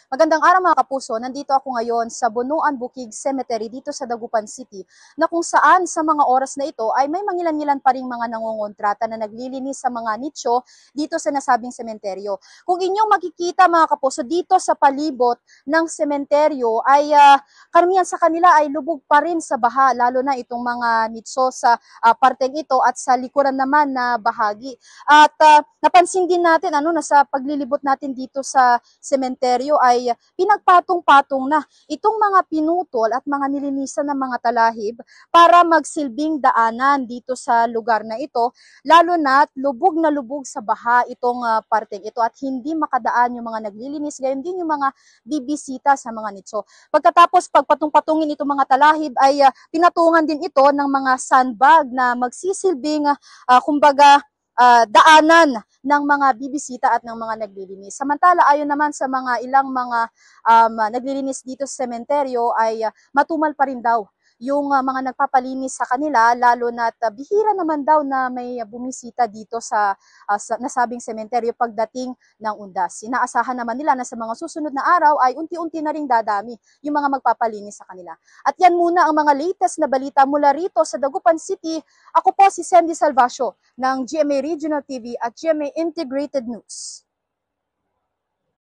Magandang araw mga kapuso, nandito ako ngayon sa Bunuan Bukid Cemetery dito sa Dagupan City na kung saan sa mga oras na ito ay may mangilan-ngilan pa ring mga nangungontrata na naglilinis sa mga nicho dito sa nasabing sementeryo. Kung inyong makikita mga kapuso dito sa palibot ng sementeryo ay karamihan sa kanila ay lubog pa rin sa baha, lalo na itong mga nicho sa parteng ito at sa likuran naman na bahagi. At napansin din natin na sa paglilibot natin dito sa sementeryo ay pinagpatong-patong na itong mga pinutol at mga nilinisan ng mga talahib para magsilbing daanan dito sa lugar na ito, lalo na na lubog sa baha itong parteng ito at hindi makadaan yung mga naglilinis, gayon din yung mga bibisita sa mga nitso. Pagkatapos pagpatong-patungin itong mga talahib ay pinatungan din ito ng mga sandbag na magsisilbing kumbaga daanan ng mga bibisita at ng mga naglilinis. Samantala, ayon naman sa mga ilang mga naglilinis dito sa sementeryo ay matumal pa rin daw yung mga nagpapalinis sa kanila, lalo na bihira naman daw na may bumisita dito sa nasabing sementeryo pagdating ng undas. Inaasahan naman nila na sa mga susunod na araw ay unti-unti na ring dadami yung mga magpapalinis sa kanila. At yan muna ang mga latest na balita mula rito sa Dagupan City. Ako po si Sandy Salvacio ng GMA Regional TV at GMA Integrated News.